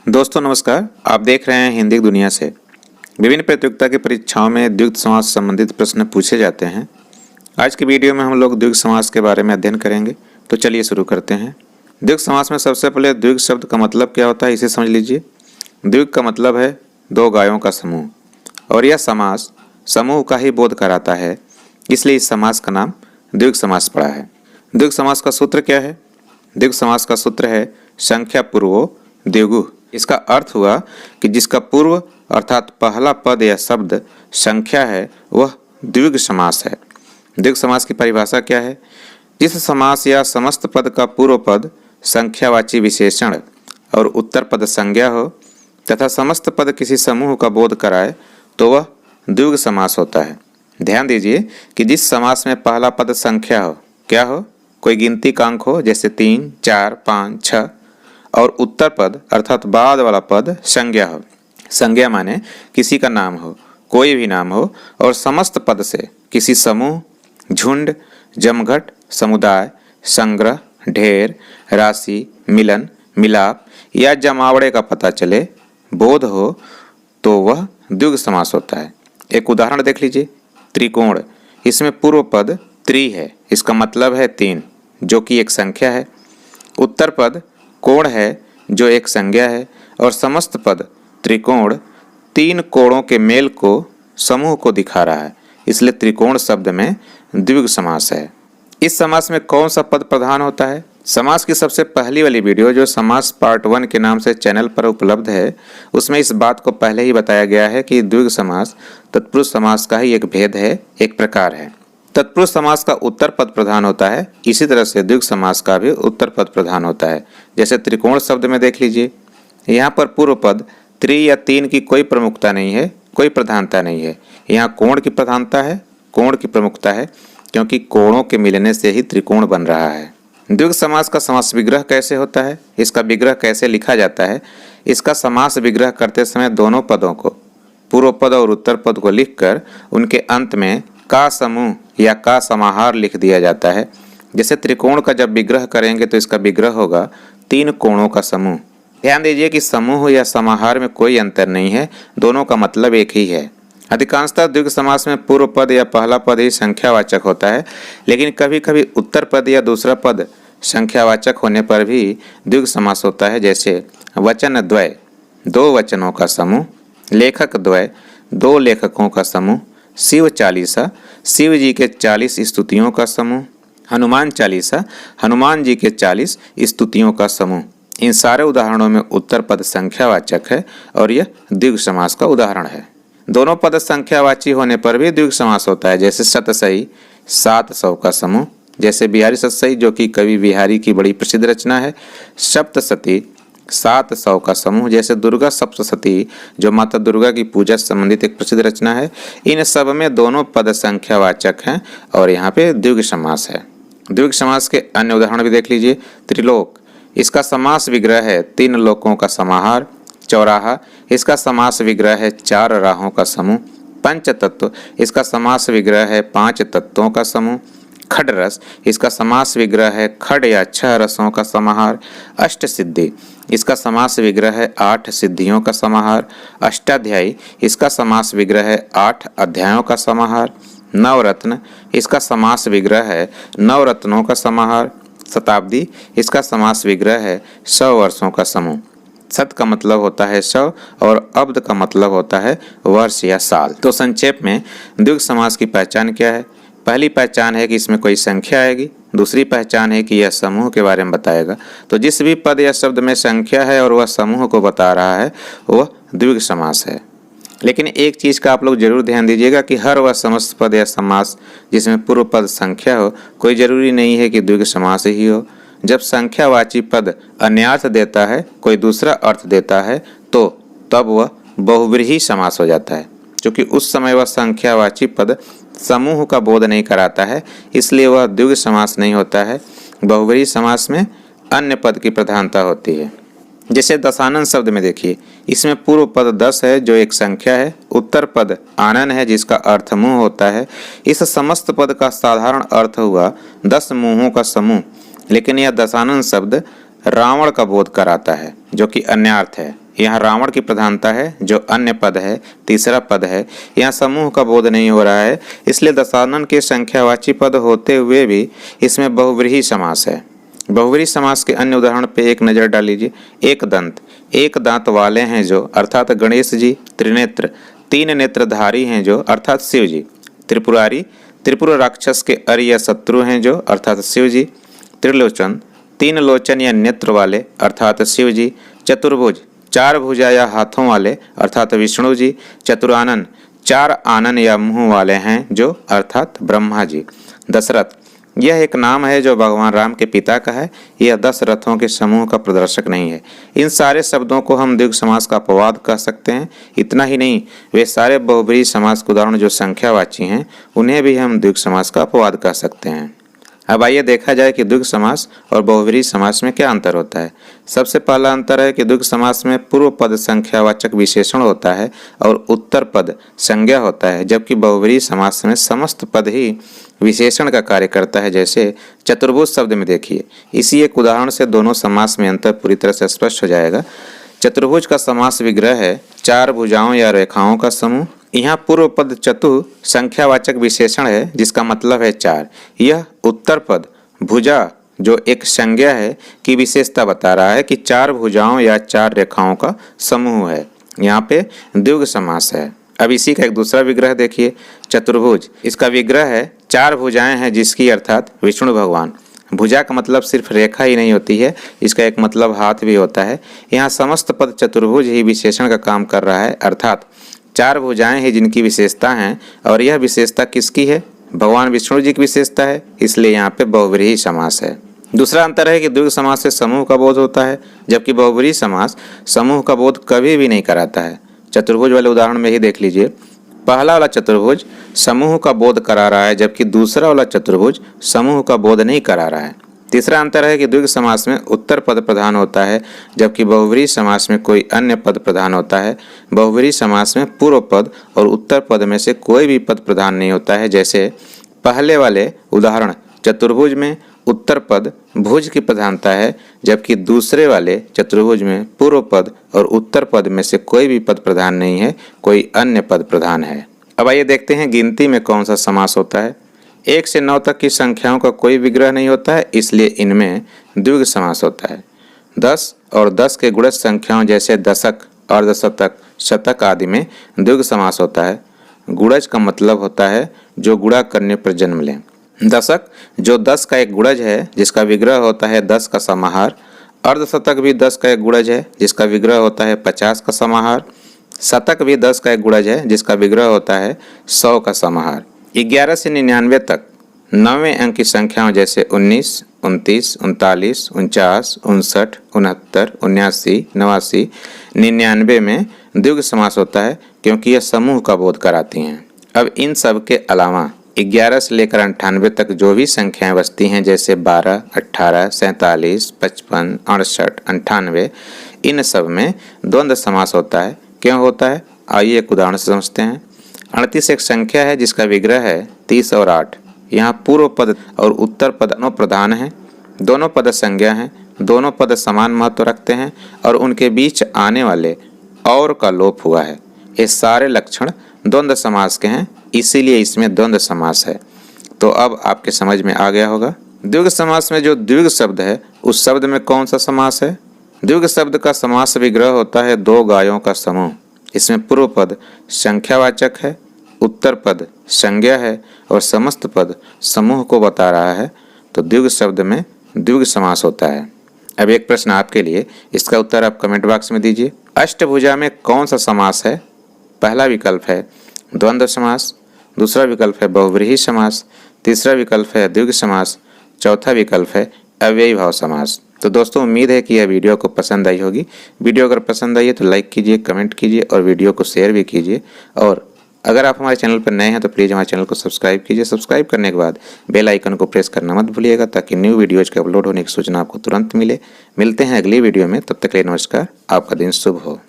दोस्तों नमस्कार। आप देख रहे हैं हिंदी दुनिया से। विभिन्न प्रतियोगिता की परीक्षाओं में द्विगु समास से संबंधित प्रश्न पूछे जाते हैं। आज की वीडियो में हम लोग द्विगु समास के बारे में अध्ययन करेंगे। तो चलिए शुरू करते हैं। द्विगु समास में सबसे पहले द्विगु शब्द का मतलब क्या होता है इसे समझ लीजिए। द्विगु का मतलब है दो गायों का समूह, और यह समास समूह का ही बोध कराता है, इसलिए इस समास का नाम द्विगु समास पड़ा है। द्विगु समास का सूत्र क्या है? द्विगु समास का सूत्र है संख्या पूर्वो द्विगु। इसका अर्थ हुआ कि जिसका पूर्व अर्थात पहला पद या शब्द संख्या है वह द्विगु समास है। द्विगु समास की परिभाषा क्या है? जिस समास या समस्त पद का पूर्व पद संख्यावाची विशेषण और उत्तर पद संज्ञा हो तथा समस्त पद किसी समूह का बोध कराए तो वह द्विगु समास होता है। ध्यान दीजिए कि जिस समास में पहला पद संख्या हो, क्या हो? कोई गिनती का अंक हो, जैसे 3, 4, 5, 6, और उत्तर पद अर्थात बाद वाला पद संज्ञा हो। संज्ञा माने किसी का नाम हो, कोई भी नाम हो, और समस्त पद से किसी समूह, झुंड, जमघट, समुदाय, संग्रह, ढेर, राशि, मिलन, मिलाप या जमावड़े का पता चले, बोध हो, तो वह द्विगु समास होता है। एक उदाहरण देख लीजिए। त्रिकोण, इसमें पूर्व पद त्रि है, इसका मतलब है 3, जो कि एक संख्या है। उत्तर पद कोण है, जो एक संज्ञा है, और समस्त पद त्रिकोण 3 कोणों के मेल को समूह को दिखा रहा है, इसलिए त्रिकोण शब्द में द्विगु समास है। इस समास में कौन सा पद प्रधान होता है? समास की सबसे पहली वाली वीडियो जो समास पार्ट 1 के नाम से चैनल पर उपलब्ध है, उसमें इस बात को पहले ही बताया गया है कि द्विगु समास तत्पुरुष समास का ही एक भेद है, एक प्रकार है। तत्पुरुष समास का उत्तर पद प्रधान होता है, इसी तरह से द्विगु समास का भी उत्तर पद प्रधान होता है। जैसे त्रिकोण शब्द में देख लीजिए, यहाँ पर पूर्व पद त्रि या 3 की कोई प्रमुखता नहीं है, कोई प्रधानता नहीं है। यहाँ कोण की प्रधानता है, कोण की प्रमुखता है, क्योंकि कोणों के मिलने से ही त्रिकोण बन रहा है। द्विगु समास का समास विग्रह कैसे होता है? इसका विग्रह कैसे लिखा जाता है? इसका समास विग्रह करते समय दोनों पदों को, पूर्व पद और उत्तर पद को लिखकर उनके अंत में का समूह या का समाहार लिख दिया जाता है। जैसे त्रिकोण का जब विग्रह करेंगे तो इसका विग्रह होगा 3 कोणों का समूह। ध्यान दीजिए कि समूह या समाहार में कोई अंतर नहीं है, दोनों का मतलब एक ही है। अधिकांशतः द्विगु समास में पूर्व पद या पहला पद ही संख्यावाचक होता है, लेकिन कभी कभी उत्तर पद या दूसरा पद संख्यावाचक होने पर भी द्विगु समास होता है। जैसे वचन द्वय 2 वचनों का समूह, लेखक द्वय 2 लेखकों का समूह, शिव चालीसा शिव जी के 40 स्तुतियों का समूह, हनुमान चालीसा हनुमान जी के 40 स्तुतियों का समूह। इन सारे उदाहरणों में उत्तर पद संख्यावाचक है और यह द्विगु समास का उदाहरण है। दोनों पद संख्यावाची होने पर भी द्विगु समास होता है। जैसे शतसई 700 का समूह, जैसे बिहारी सतसई जो कि कवि बिहारी की बड़ी प्रसिद्ध रचना है। सप्तसती 700 का समूह, जैसे दुर्गा सप्तसती जो माता दुर्गा की पूजा से संबंधित एक प्रसिद्ध रचना है। इन सब में दोनों पद संख्यावाचक हैं और यहाँ पे द्विगु समास है। द्विगु समास के अन्य उदाहरण भी देख लीजिए। त्रिलोक, इसका समास विग्रह है 3 लोकों का समाहार। चौराहा, इसका समास विग्रह है 4 राहों का समूह। पंचतत्व, इसका समास विग्रह है 5 तत्वों का समूह। खडरस, इसका समास विग्रह है खड या 6 रसों का समाहार। अष्टसिद्धि, इसका समास विग्रह है 8 सिद्धियों का समाहार। अष्टाध्यायी, इसका समास विग्रह है 8 अध्यायों का समाहार। नवरत्न, इसका समास विग्रह है 9 रत्नों का समाहार। शताब्दी, इसका समास विग्रह है 100 वर्षों का समूह। शत का मतलब होता है 100 और अब्द का मतलब होता है वर्ष या साल। तो संक्षेप में द्विगु समास की पहचान क्या है? पहली पहचान है कि इसमें कोई संख्या आएगी। दूसरी पहचान है कि यह समूह के बारे में बताएगा। तो जिस भी पद या शब्द में संख्या है और वह समूह को बता रहा है वह द्विगु समास है। लेकिन एक चीज़ का आप लोग जरूर ध्यान दीजिएगा कि हर वह समस्त पद या समास जिसमें पूर्व पद संख्या हो, कोई जरूरी नहीं है कि द्विगु समास ही हो। जब संख्यावाची पद अन्यार्थ देता है, कोई दूसरा अर्थ देता है, तो तब वह बहुव्रीहि समास हो जाता है, क्योंकि उस समय वह संख्यावाची पद समूह का बोध नहीं कराता है, इसलिए वह द्विगु समास नहीं होता है। बहुव्रीहि समास में अन्य पद की प्रधानता होती है। जैसे दशानन शब्द में देखिए, इसमें पूर्व पद 10 है जो एक संख्या है, उत्तर पद आनन है जिसका अर्थ मुंह होता है। इस समस्त पद का साधारण अर्थ हुआ 10 मुंहों का समूह, लेकिन यह दशानन शब्द रावण का बोध कराता है जो कि अन्यार्थ है। यहाँ रावण की प्रधानता है, जो अन्य पद है, तीसरा पद है। यहाँ समूह का बोध नहीं हो रहा है, इसलिए दशानन के संख्यावाची पद होते हुए भी इसमें बहुव्रीहि समास है। बहुव्रीहि समास के अन्य उदाहरण पे एक नज़र डाल लीजिए। एक दांत वाले हैं जो, अर्थात गणेश जी। त्रिनेत्र, तीन नेत्रधारी हैं जो, अर्थात शिव जी। त्रिपुरारी, त्रिपुर राक्षस के अरिय शत्रु हैं जो, अर्थात शिव जी। त्रिलोचन, तीन लोचन या नेत्र वाले, अर्थात शिव जी। चतुर्भुज, चार भुजा या हाथों वाले, अर्थात विष्णु जी। चतुरानन, चार आनन या मुंह वाले हैं जो, अर्थात ब्रह्मा जी। दशरथ, यह एक नाम है जो भगवान राम के पिता का है, यह 10 रथों के समूह का प्रदर्शक नहीं है। इन सारे शब्दों को हम द्विग समास का अपवाद कह सकते हैं। इतना ही नहीं, वे सारे बहुव्रीहि समास के उदाहरण जो संख्यावाची हैं, उन्हें भी हम द्विग समास का अपवाद कह सकते हैं। अब आइए देखा जाए कि द्विग समास और बहुव्रीहि समास में क्या अंतर होता है। सबसे पहला अंतर है कि द्विग समास में पूर्व पद संख्यावाचक विशेषण होता है और उत्तर पद संज्ञा होता है, जबकि बहुव्रीहि समास में समस्त पद ही विशेषण का कार्य करता है। जैसे चतुर्भुज शब्द में देखिए, इसी एक उदाहरण से दोनों समास में अंतर पूरी तरह से स्पष्ट हो जाएगा। चतुर्भुज का समास विग्रह है चार भुजाओं या रेखाओं का समूह। यहाँ पूर्व पद चतु संख्यावाचक विशेषण है, जिसका मतलब है चार। यह उत्तर पद भुजा, जो एक संज्ञा है, की विशेषता बता रहा है कि चार भुजाओं या चार रेखाओं का समूह है। यहाँ पे द्विग समास है। अब इसी का एक दूसरा विग्रह देखिए, चतुर्भुज। इसका विग्रह है चार भुजाएं हैं जिसकी, अर्थात विष्णु भगवान। भुजा का मतलब सिर्फ रेखा ही नहीं होती है, इसका एक मतलब हाथ भी होता है। यहाँ समस्त पद चतुर्भुज ही विशेषण का काम कर रहा है, अर्थात चार भुजाएं ही जिनकी विशेषता हैं, और यह विशेषता किसकी है? भगवान विष्णु जी की विशेषता है, इसलिए यहाँ पे बहुव्रीहि समास है। दूसरा अंतर है कि द्विग समास से समूह का बोध होता है, जबकि बहुव्रीहि समास समूह का बोध कभी भी नहीं कराता है। चतुर्भुज वाले उदाहरण में ही देख लीजिए, पहला वाला चतुर्भुज समूह का बोध करा रहा है, जबकि दूसरा वाला चतुर्भुज समूह का बोध नहीं करा रहा है। तीसरा अंतर है कि द्विग समास में उत्तर पद प्रधान होता है, जबकि बहुव्रीहि समास में कोई अन्य पद प्रधान होता है। बहुव्रीहि समास में पूर्व पद और उत्तर पद में से कोई भी पद प्रधान नहीं होता है। जैसे पहले वाले उदाहरण चतुर्भुज में उत्तर पद भुज की प्रधानता है, जबकि दूसरे वाले चतुर्भुज में पूर्व पद और उत्तर पद में से कोई भी पद प्रधान नहीं है, कोई अन्य पद प्रधान है। अब आइए देखते हैं गिनती में कौन सा समास होता है। 1 से 9 तक की संख्याओं का कोई विग्रह नहीं होता है, इसलिए इनमें द्विग समास होता है। 10 और 10 के गुणज संख्याओं जैसे दशक, अर्धशतक, शतक आदि में द्विग समास होता है। गुणज का मतलब होता है जो गुणा करने पर जन्म लें। दशक जो 10 का एक गुणज है, जिसका विग्रह होता है 10 का समाहार। अर्धशतक भी 10 का एक गुणज है, जिसका विग्रह होता है 50 का समाहार। शतक भी 10 का एक गुणज है, जिसका विग्रह होता है 100 का समाहार। 11 से 99 तक 9वें अंक की संख्याओं जैसे 19, 29, 39, 49, 59, 69, 79, 89, 99 में द्विग समास होता है, क्योंकि यह समूह का बोध कराती हैं। अब इन सब के अलावा 11 से लेकर 98 तक जो भी संख्याएं बचती हैं, जैसे 12, 18, 47, 55, 68, 98, इन सब में द्वंद्व समास होता है। क्यों होता है, आइए एक उदाहरण से समझते हैं। 38 एक संख्या है जिसका विग्रह है 30 और 8। यहाँ पूर्व पद और उत्तर पद दोनों प्रधान हैं, दोनों पद संज्ञा हैं, दोनों पद समान महत्व रखते हैं और उनके बीच आने वाले और का लोप हुआ है। ये सारे लक्षण द्वंद्व समास के हैं, इसीलिए इसमें द्वंद्व समास है। तो अब आपके समझ में आ गया होगा। द्विग समास में जो द्विग शब्द है, उस शब्द में कौन सा समास है? द्विग शब्द का समास विग्रह होता है 2 गायों का समूह। इसमें पूर्व पद संख्यावाचक है, उत्तर पद संज्ञा है और समस्त पद समूह को बता रहा है, तो द्विग शब्द में द्विग समास होता है। अब एक प्रश्न आपके लिए, इसका उत्तर आप कमेंट बॉक्स में दीजिए। अष्टभुजा में कौन सा समास है? पहला विकल्प है द्वंद्व समास, दूसरा विकल्प है बहुव्रीहि समास, तीसरा विकल्प है द्विग समास, चौथा विकल्प है अव्ययी भाव समास। तो दोस्तों, उम्मीद है कि यह वीडियो को पसंद आई होगी। वीडियो अगर पसंद आई है तो लाइक कीजिए, कमेंट कीजिए और वीडियो को शेयर भी कीजिए। और अगर आप हमारे चैनल पर नए हैं तो प्लीज़ हमारे चैनल को सब्सक्राइब कीजिए। सब्सक्राइब करने के बाद बेल आइकन को प्रेस करना मत भूलिएगा, ताकि न्यू वीडियोज़ के अपलोड होने की सूचना आपको तुरंत मिले। मिलते हैं अगली वीडियो में, तब तक के लिए नमस्कार। आपका दिन शुभ हो।